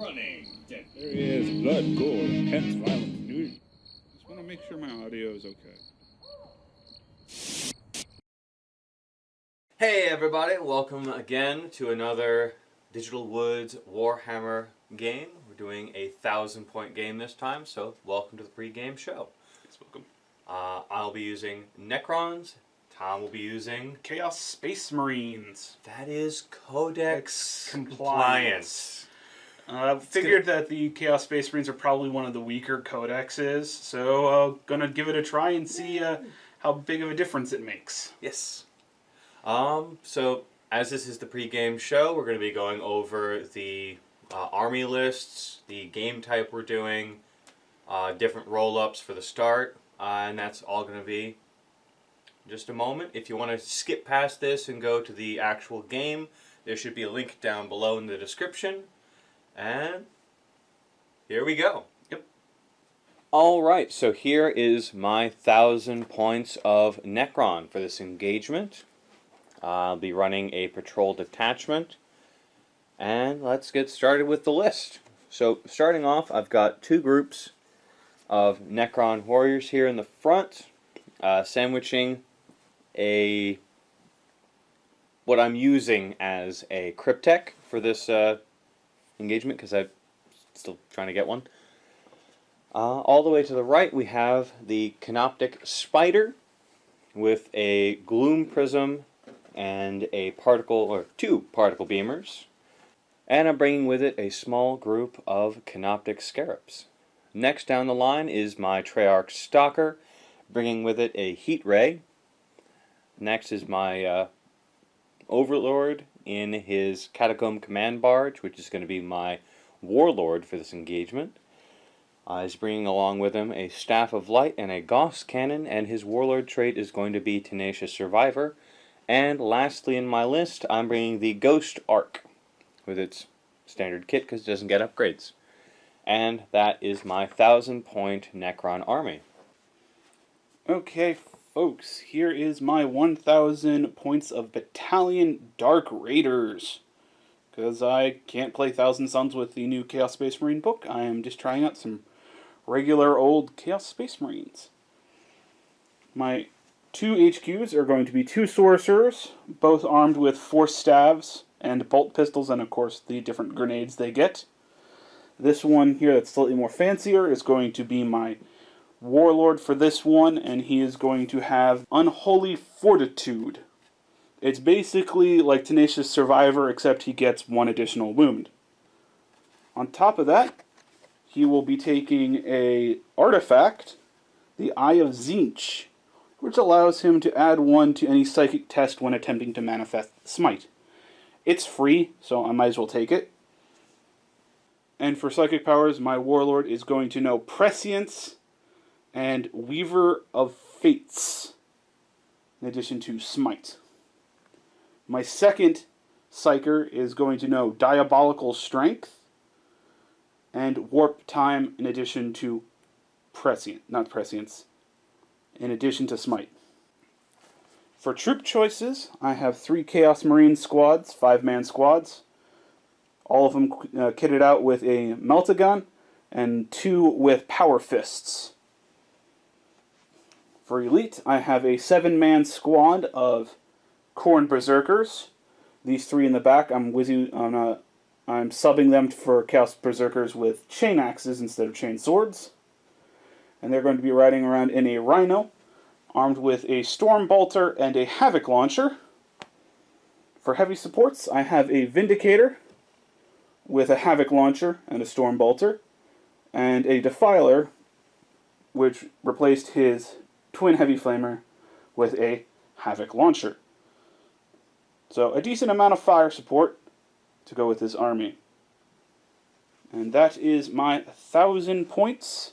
running. There is blood, gore, intense, violent nudity. Just want to make sure my audio is okay. Hey everybody, welcome again to another Digital Woods Warhammer game. We're doing a 1,000-point game this time, so welcome to the pregame show. Yes, welcome. I'll be using Necrons. Tom will be using Chaos Space Marines. That is Codex Compliance. Figured that the Chaos Space Marines are probably one of the weaker codexes, so gonna give it a try and see how big of a difference it makes. Yes. So as this is the pregame show, we're going to be going over the army lists, the game type we're doing, different roll-ups for the start, and that's all going to be in just a moment. If you want to skip past this and go to the actual game, there should be a link down below in the description. And here we go. Yep. Alright, so here is my 1,000 points of Necron for this engagement. I'll be running a patrol detachment. And let's get started with the list. So starting off, I've got two groups of Necron warriors here in the front, sandwiching what I'm using as a cryptech for this engagement, because I'm still trying to get one. All the way to the right, we have the Canoptic Spider with a Gloom Prism and a particle, or two particle beamers. And I'm bringing with it a small group of Canoptic Scarabs. Next down the line is my Treyarch Stalker, bringing with it a Heat Ray. Next is my Overlord in his Catacomb Command Barge, which is going to be my Warlord for this engagement. He's bringing along with him a Staff of Light and a Gauss Cannon, and his Warlord trait is going to be Tenacious Survivor. And lastly in my list, I'm bringing the Ghost Arc with its standard kit because it doesn't get upgrades. And that is my 1,000-point Necron army. Okay, folks, here is my 1,000 points of Battalion Dark Raiders. Because I can't play Thousand Suns with the new Chaos Space Marine book, I am just trying out some regular old Chaos Space Marines. My two HQs are going to be two sorcerers, both armed with force staves and bolt pistols, and of course the different grenades they get. This one here that's slightly more fancier is going to be my Warlord for this one, and he is going to have Unholy Fortitude. It's basically like Tenacious Survivor, except he gets one additional wound. On top of that, he will be taking a artifact, the Eye of Tzeentch, which allows him to add 1 to any psychic test when attempting to manifest Smite. It's free, so I might as well take it. And for psychic powers, my Warlord is going to know Prescience and Weaver of Fates, in addition to Smite. My second Psyker is going to know Diabolical Strength and Warp Time, in addition to Prescience, in addition to Smite. For troop choices, I have 3 Chaos Marine squads, 5-man squads. All of them kitted out with a Meltagun, and 2 with Power Fists. For Elite, I have a 7-man squad of Khorne Berserkers. These 3 in the back, I'm subbing them for Chaos Berserkers with chain axes instead of chain swords. And they're going to be riding around in a Rhino, armed with a Storm Bolter and a Havoc Launcher. For heavy supports, I have a Vindicator with a Havoc Launcher and a Storm Bolter, and a Defiler, which replaced his Twin Heavy Flamer with a Havoc Launcher. So a decent amount of fire support to go with this army. And that is my 1,000 points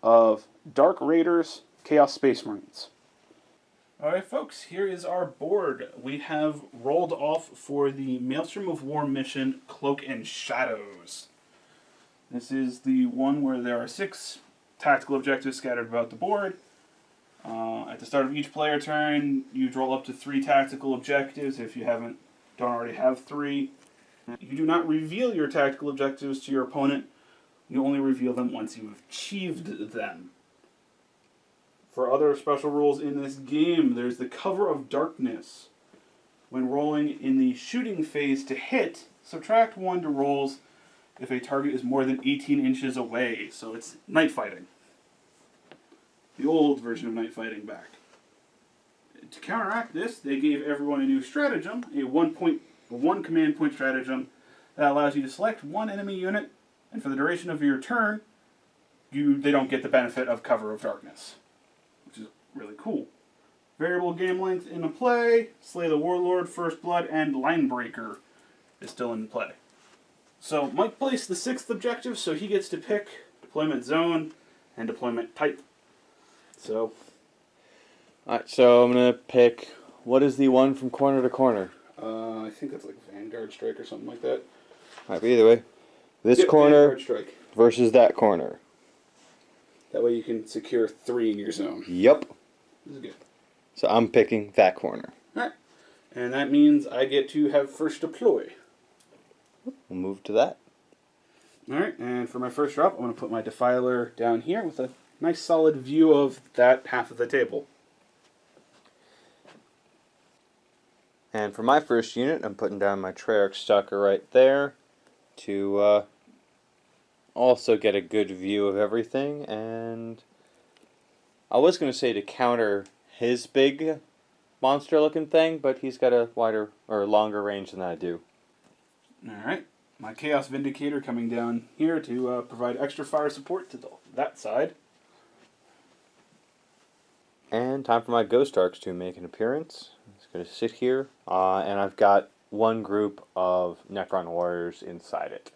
of Dark Raiders Chaos Space Marines. Alright folks, here is our board. We have rolled off for the Maelstrom of War mission Cloak and Shadows. This is the one where there are 6 tactical objectives scattered about the board. At the start of each player turn, you roll up to 3 tactical objectives if you don't already have 3. You do not reveal your tactical objectives to your opponent. You only reveal them once you've achieved them. For other special rules in this game, there's the Cover of Darkness. When rolling in the shooting phase to hit, subtract 1 to rolls if a target is more than 18 inches away. So it's night fighting. The old version of night fighting back. To counteract this, they gave everyone a new stratagem, a one command point stratagem that allows you to select 1 enemy unit, and for the duration of your turn, they don't get the benefit of Cover of Darkness, which is really cool. Variable game length in play, Slay the Warlord, First Blood, and Linebreaker is still in play. So Mike placed the 6th objective, so he gets to pick deployment zone and deployment type. So, alright, so I'm going to pick, what is the one from corner to corner? I think that's like Vanguard Strike or something like that. Alright, but either way, this corner versus that corner. That way you can secure 3 in your zone. Yep. This is good. So I'm picking that corner. Alright. And that means I get to have first deploy. We'll move to that. Alright, and for my first drop, I'm going to put my Defiler down here with a nice solid view of that half of the table. And for my first unit, I'm putting down my Treyarch Stalker right there to also get a good view of everything. And I was going to say to counter his big monster-looking thing, but he's got a wider or longer range than I do. Alright, my Chaos Vindicator coming down here to provide extra fire support to that side. And time for my Ghost Arcs to make an appearance. It's going to sit here, and I've got 1 group of Necron Warriors inside it.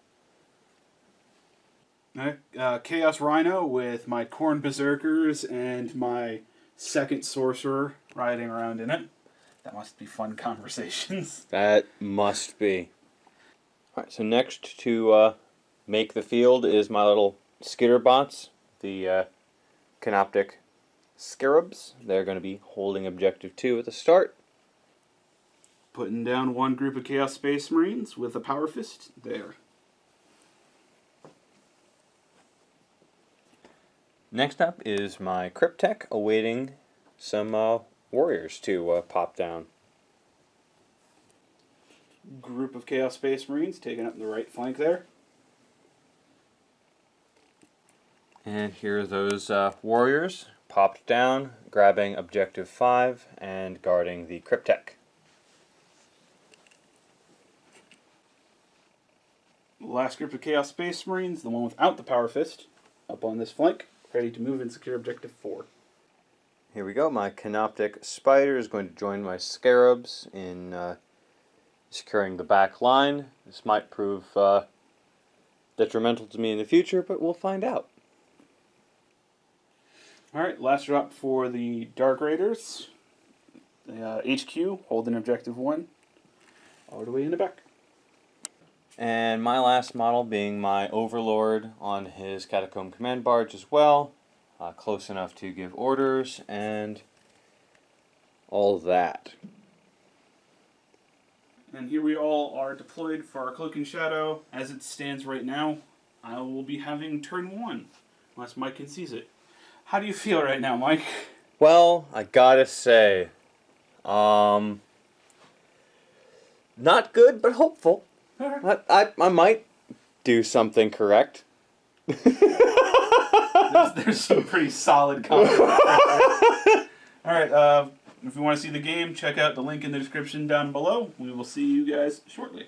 Chaos Rhino with my Khorne Berserkers and my 2nd Sorcerer riding around in it. That must be fun conversations. That must be. Alright, so next to make the field is my little skitter bots, the Canoptic Scarabs. They're going to be holding Objective 2 at the start. Putting down 1 group of Chaos Space Marines with a Power Fist there. Next up is my Cryptek awaiting some warriors to pop down. Group of Chaos Space Marines taking up the right flank there. And here are those warriors popped down, grabbing Objective 5 and guarding the Cryptek. Last group of Chaos Space Marines, the one without the Power Fist, up on this flank, ready to move and secure Objective 4. Here we go. My Canoptic Spider is going to join my Scarabs in securing the back line. This might prove detrimental to me in the future, but we'll find out. Alright, last drop for the Dark Raiders. The HQ holding Objective 1 all the way in the back. And my last model being my Overlord on his Catacomb Command Barge as well. Close enough to give orders and all that. And here we all are deployed for our Cloak and Shadow. As it stands right now, I will be having turn 1, unless Mike can seize it. How do you feel right now, Mike? Well, I gotta say, not good, but hopeful. I might do something correct. There's some pretty solid comments. Alright, if you want to see the game, check out the link in the description down below. We will see you guys shortly.